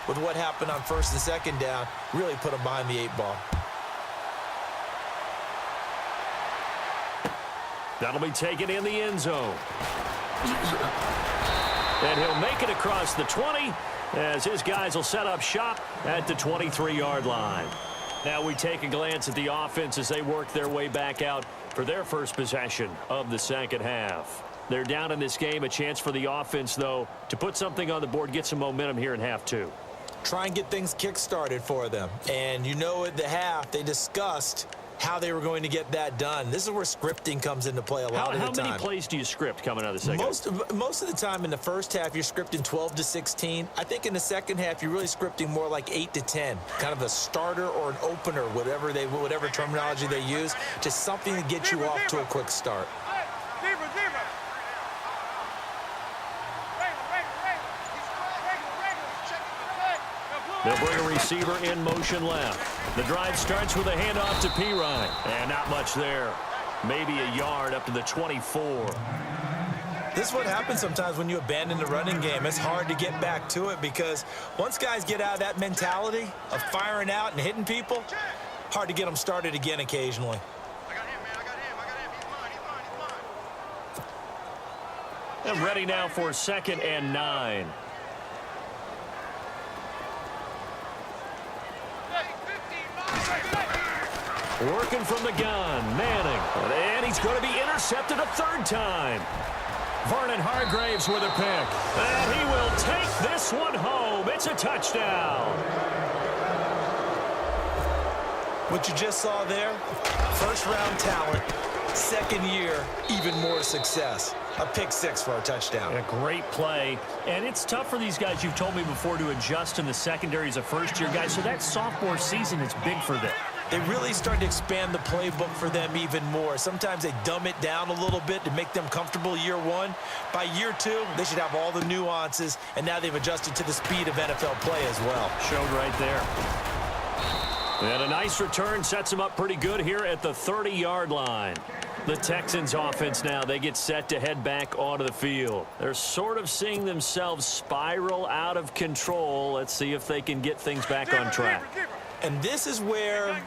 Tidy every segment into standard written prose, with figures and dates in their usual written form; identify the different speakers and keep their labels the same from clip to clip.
Speaker 1: with what happened on first and second down, really put them behind the 8 ball.
Speaker 2: That'll be taken in the end zone. And he'll make it across the 20 as his guys will set up shop at the 23-yard line. Now we take a glance at the offense as they work their way back out for their first possession of the second half. They're down in this game. A chance for the offense, though, to put something on the board, get some momentum here in half 2.
Speaker 1: Try and get things kick-started for them. And you know at the half, they discussed how they were going to get that done. This is where scripting comes into play a lot of the time.
Speaker 2: How many plays do you script coming out of the second?
Speaker 1: Most of the time in the first half, you're scripting 12 to 16. I think in the second half, you're really scripting more like 8 to 10. Kind of a starter or an opener, whatever terminology they use. Just something to get you off to a quick start.
Speaker 2: They'll bring a receiver in motion left. The drive starts with a handoff to Pirine. And not much there. Maybe a yard up to the 24.
Speaker 1: This is what happens sometimes when you abandon the running game. It's hard to get back to it because once guys get out of that mentality of firing out and hitting people, hard to get them started again occasionally.
Speaker 2: And ready now for 2nd and 9. Working from the gun, Manning. And he's going to be intercepted a third time. Vernon Hargraves with a pick. And he will take this one home. It's a touchdown.
Speaker 1: What you just saw there, first-round talent, second year, even more success. A pick 6 for a touchdown.
Speaker 2: A great play. And it's tough for these guys, you've told me before, to adjust in the secondary as a first-year guy. So that sophomore season is big for them.
Speaker 1: They really started to expand the playbook for them even more. Sometimes they dumb it down a little bit to make them comfortable year 1. By year 2, they should have all the nuances, and now they've adjusted to the speed of NFL play as well.
Speaker 2: Showed right there. And a nice return sets them up pretty good here at the 30-yard line. The Texans offense now, they get set to head back onto the field. They're sort of seeing themselves spiral out of control. Let's see if they can get things back on track.
Speaker 1: And this is where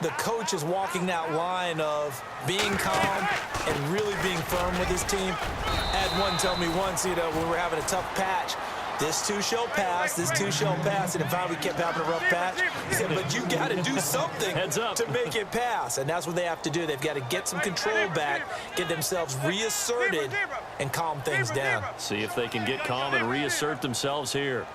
Speaker 1: the coach is walking that line of being calm and really being firm with his team. I had one tell me once, when we were having a tough patch, this too shall pass, this too shall pass, and finally we kept having a rough patch. He said, but you got to do something to make it pass, and that's what they have to do. They've got to get some control back, get themselves reasserted, and calm things down.
Speaker 2: See if they can get calm and reassert themselves here.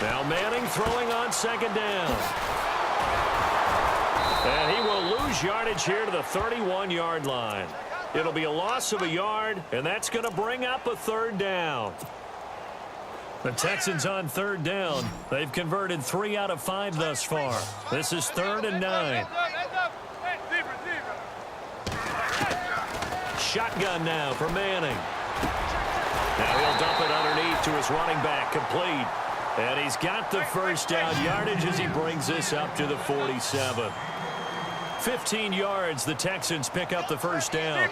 Speaker 2: Now Manning throwing on 2nd down. And he will lose yardage here to the 31-yard line. It'll be a loss of a yard, and that's going to bring up a 3rd down. The Texans on 3rd down. They've converted 3 out of 5 thus far. This is 3rd and 9. Shotgun now for Manning. Now he'll dump it underneath to his running back, complete. And he's got the first down yardage as he brings this up to the 47. 15 yards, the Texans pick up the first down.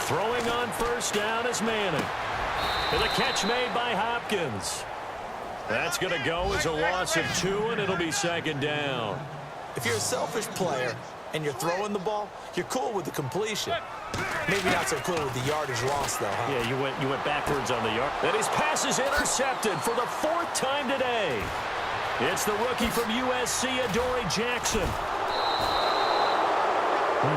Speaker 2: Throwing on first down is Manning. And the catch made by Hopkins. That's going to go as a loss of 2, and it'll be 2nd down.
Speaker 1: If you're a selfish player and you're throwing the ball, you're cool with the completion. Maybe not so cool with the yardage loss, though, huh?
Speaker 2: Yeah, you went backwards on the yard. And his pass is intercepted for the 4th time today. It's the rookie from USC, Adoree Jackson.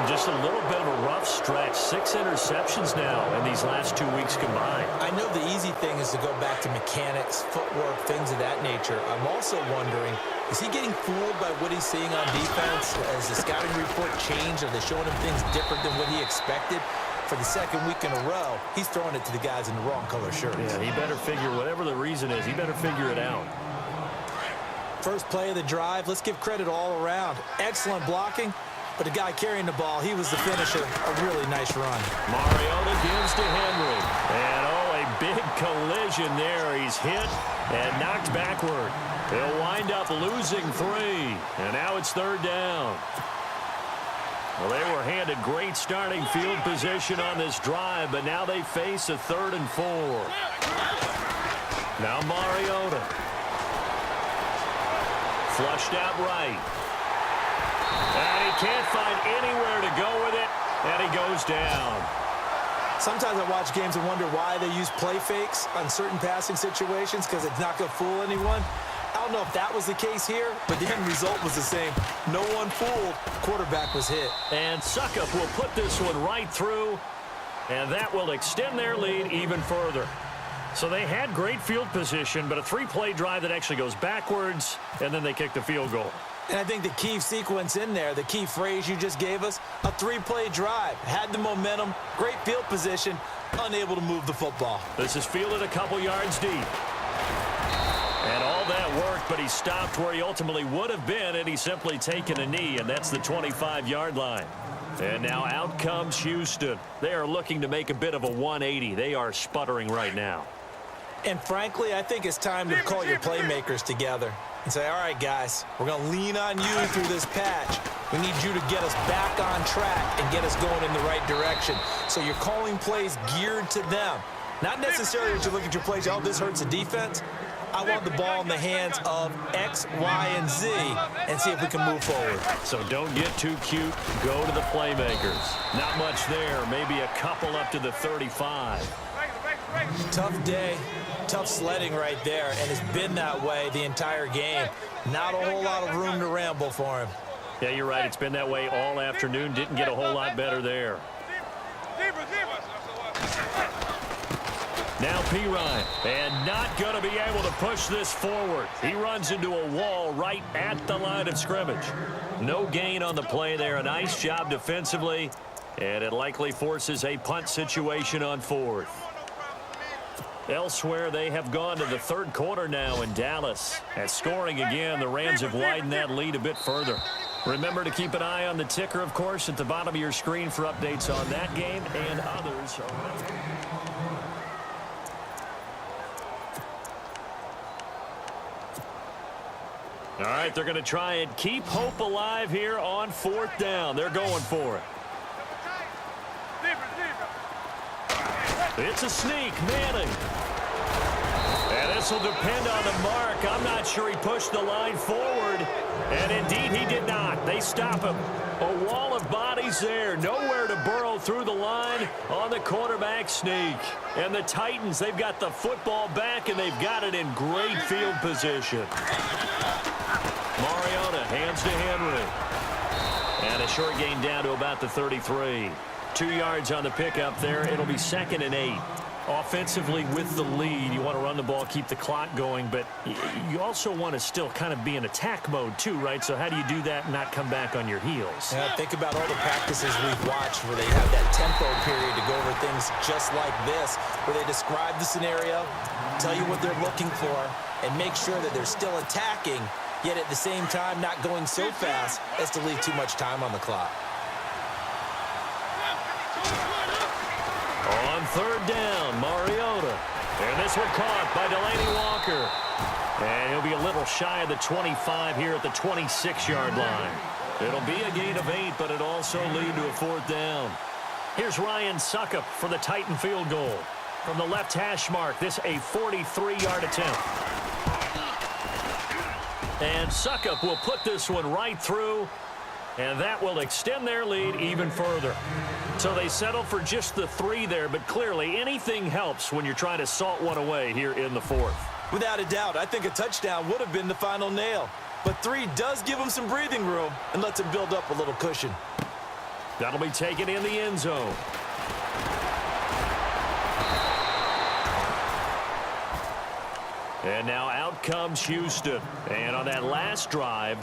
Speaker 2: Just a little bit of a rough stretch. 6 interceptions now in these last 2 weeks combined.
Speaker 1: I know the easy thing is to go back to mechanics, footwork, things of that nature. I'm also wondering, is he getting fooled by what he's seeing on defense? Has the scouting report changed? Are they showing him things different than what he expected? For the 2nd week in a row, he's throwing it to the guys in the wrong color shirts.
Speaker 2: Yeah, he better figure, whatever the reason is, he better figure it out.
Speaker 1: First play of the drive, let's give credit all around. Excellent blocking, but the guy carrying the ball, he was the finisher. A really nice run.
Speaker 2: Mariota gives to Henry. And, a big collision there. He's hit and knocked backward. He'll wind up losing 3. And now it's 3rd down. Well, they were handed great starting field position on this drive, but now they face a 3rd and 4. Now Mariota. Flushed out right. And he can't find anywhere to go with it, and he goes down.
Speaker 1: Sometimes I watch games and wonder why they use play fakes on certain passing situations because it's not going to fool anyone. I don't know if that was the case here, but the end result was the same. No one fooled. Quarterback was hit.
Speaker 2: And Suckup will put this one right through, and that will extend their lead even further. So they had great field position, but a 3-play drive that actually goes backwards, and then they kick the field goal.
Speaker 1: And I think the key sequence in there, the key phrase you just gave us, a 3-play drive. Had the momentum, great field position, unable to move the football.
Speaker 2: This is fielded a couple yards deep. And all that worked, but he stopped where he ultimately would have been had he simply taken a knee, and that's the 25-yard line. And now out comes Houston. They are looking to make a bit of a 180. They are sputtering right now.
Speaker 1: And frankly, I think it's time to call your playmakers together and say, all right, guys, we're going to lean on you through this patch. We need you to get us back on track and get us going in the right direction. So you're calling plays geared to them. Not necessarily that you look at your plays, oh, this hurts the defense. I want the ball in the hands of X, Y, and Z and see if we can move forward.
Speaker 2: So don't get too cute. Go to the playmakers. Not much there. Maybe a couple up to the 35.
Speaker 1: Tough day, tough sledding right there, and it's been that way the entire game. Not a whole lot of room to ramble for him.
Speaker 2: Yeah, you're right. It's been that way all afternoon. Didn't get a whole lot better there. Now Pirine, and not going to be able to push this forward. He runs into a wall right at the line of scrimmage. No gain on the play there. A nice job defensively, and it likely forces a punt situation on 4th. Elsewhere, they have gone to the 3rd quarter now in Dallas. At scoring again, the Rams have widened that lead a bit further. Remember to keep an eye on the ticker, of course, at the bottom of your screen for updates on that game and others. All right, they're going to try and keep hope alive here on 4th down. They're going for it. It's a sneak, Manning. And this will depend on the mark. I'm not sure he pushed the line forward. And indeed, he did not. They stop him. A wall of bodies there. Nowhere to burrow through the line on the quarterback sneak. And the Titans, they've got the football back, and they've got it in great field position. Mariota hands to Henry. And a short gain down to about the 33. 2 yards on the pickup there. It'll be 2nd and 8. Offensively with the lead, you want to run the ball, keep the clock going, but you also want to still kind of be in attack mode too, right? So how do you do that and not come back on your heels?
Speaker 1: Yeah, think about all the practices we've watched where they have that tempo period to go over things just like this, where they describe the scenario, tell you what they're looking for, and make sure that they're still attacking, yet at the same time not going so fast as to leave too much time on the clock.
Speaker 2: On 3rd down, Mariota. And this one caught by Delaney Walker. And he'll be a little shy of the 25 here at the 26-yard line. It'll be a gain of 8, but it also lead to a 4th down. Here's Ryan Suckup for the Titan field goal. From the left hash mark, this a 43-yard attempt. And Suckup will put this one right through, and that will extend their lead even further. So they settle for just the 3 there, but clearly anything helps when you're trying to salt one away here in the 4th.
Speaker 1: Without a doubt, I think a touchdown would have been the final nail. But 3 does give them some breathing room and lets them build up a little cushion.
Speaker 2: That'll be taken in the end zone. And now out comes Houston. And on that last drive,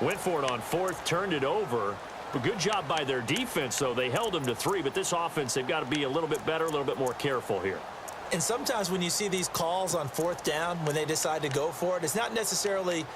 Speaker 2: went for it on 4th, turned it over. A good job by their defense, though. They held them to 3, but this offense, they've got to be a little bit better, a little bit more careful here.
Speaker 1: And sometimes when you see these calls on 4th down, when they decide to go for it, it's not necessarily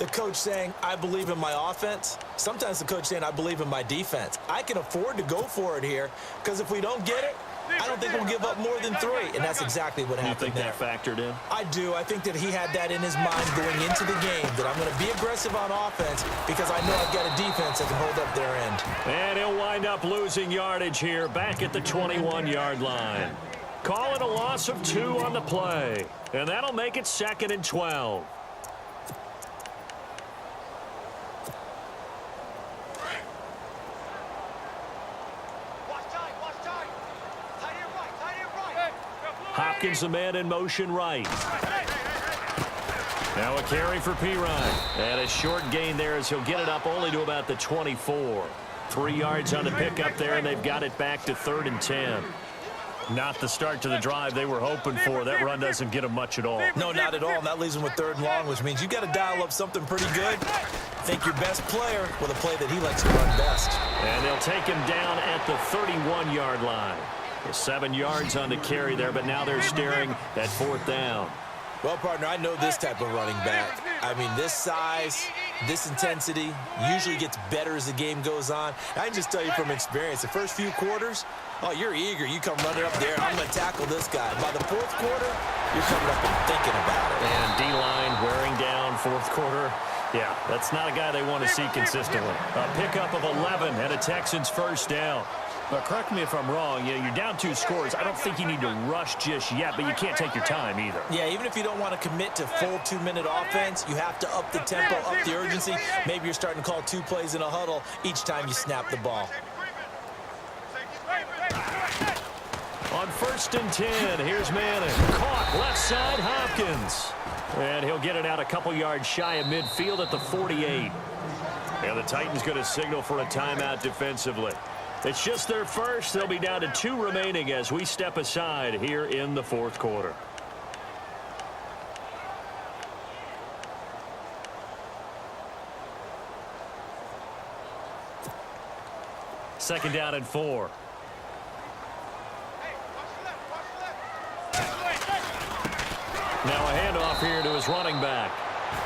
Speaker 1: the coach saying, I believe in my offense. Sometimes the coach saying, I believe in my defense. I can afford to go for it here because if we don't get it, I don't think we'll give up more than 3, and that's exactly what happened there.
Speaker 2: You think that factored in?
Speaker 1: I do. I think that he had that in his mind going into the game, that I'm going to be aggressive on offense because I know I've got a defense that can hold up their end.
Speaker 2: And he'll wind up losing yardage here back at the 21-yard line. Call it a loss of 2 on the play, and that'll make it 2nd and 12. Hopkins, the man in motion right. Now a carry for Pirine. And a short gain there as he'll get it up only to about the 24. 3 yards on the pickup there, and they've got it back to 3rd and 10. Not the start to the drive they were hoping for. That run doesn't get them much at all.
Speaker 1: No, not at all. And that leaves them with 3rd and long, which means you got to dial up something pretty good. Think your best player with a play that he likes to run best.
Speaker 2: And they'll take him down at the 31-yard line. 7 yards on the carry there, but now they're staring at 4th down.
Speaker 1: Well, partner, I know this type of running back. I mean, this size, this intensity usually gets better as the game goes on. I can just tell you from experience, the first few quarters, oh, you're eager. You come running up there, I'm going to tackle this guy. By the 4th quarter, you're coming up and thinking about it.
Speaker 2: And D-line wearing down 4th quarter. Yeah, that's not a guy they want to see consistently. A pickup of 11 and a Texans first down. But correct me if I'm wrong, you're down 2 scores. I don't think you need to rush just yet, but you can't take your time either.
Speaker 1: Yeah, even if you don't want to commit to full 2-minute offense, you have to up the tempo, up the urgency. Maybe you're starting to call 2 plays in a huddle each time you snap the ball.
Speaker 2: On 1st and 10, here's Manning. Caught left side, Hopkins. And he'll get it out a couple yards shy of midfield at the 48. And the Titans going to signal for a timeout defensively. It's just their first. They'll be down to 2 remaining as we step aside here in the 4th quarter. Second down and 4. Now a handoff here to his running back.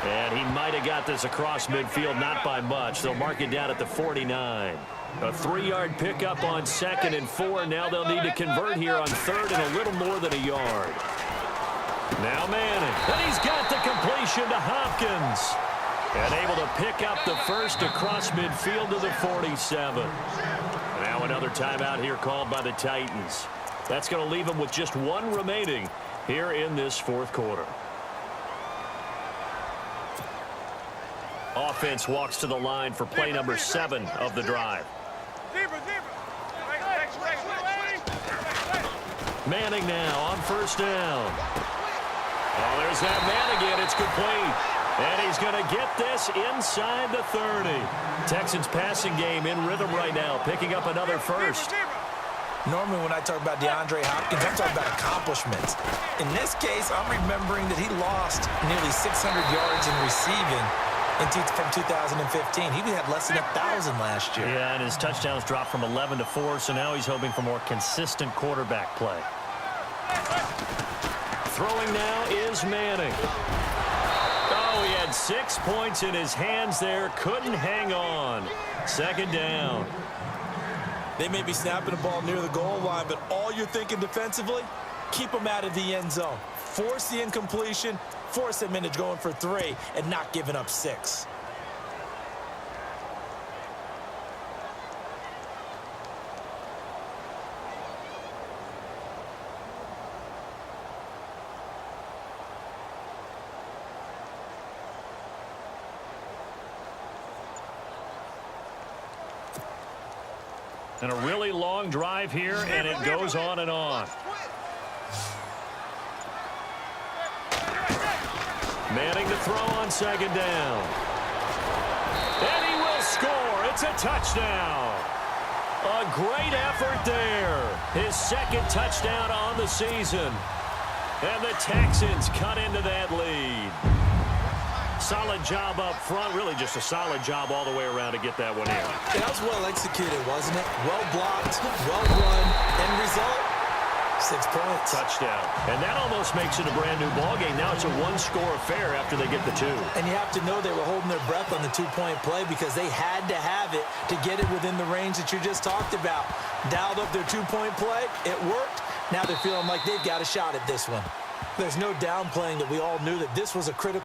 Speaker 2: And he might have got this across midfield, not by much. They'll mark it down at the 49. A 3-yard pickup on 2nd and 4. Now they'll need to convert here on 3rd and a little more than a yard. Now Manning. And he's got the completion to Hopkins. And able to pick up the first across midfield to the 47. Now another timeout here called by the Titans. That's going to leave them with just 1 remaining here in this 4th quarter. Offense walks to the line for play number 7 of the drive. Manning now on 1st down. Oh, there's that man again. It's complete. And he's going to get this inside the 30. Texans passing game in rhythm right now, picking up another first.
Speaker 1: Normally when I talk about DeAndre Hopkins, I'm talking about accomplishments. In this case, I'm remembering that he lost nearly 600 yards in receiving from 2015. He had less than 1,000 last year.
Speaker 2: Yeah, and his touchdowns dropped from 11 to 4, so now he's hoping for more consistent quarterback play. Throwing now is Manning. Oh, he had 6 points in his hands there. Couldn't hang on. 2nd down.
Speaker 1: They may be snapping the ball near the goal line, but all you're thinking defensively, keep them out of the end zone. Force the incompletion, force them into going for 3, and not giving up 6.
Speaker 2: And a really long drive here, and it goes on and on. Manning to throw on 2nd down. And he will score. It's a touchdown. A great effort there. His 2nd touchdown on the season. And the Texans cut into that lead. Solid job up front. Really just a solid job all the way around to get that one in.
Speaker 1: That was well executed, wasn't it? Well blocked, well run. End result, 6 points.
Speaker 2: Touchdown. And that almost makes it a brand new ball game. Now it's a one-score affair after they get the 2.
Speaker 1: And you have to know they were holding their breath on the 2-point play because they had to have it to get it within the range that you just talked about. Dialed up their 2-point play. It worked. Now they're feeling like they've got a shot at this one. There's no downplaying that we all knew that this was a critical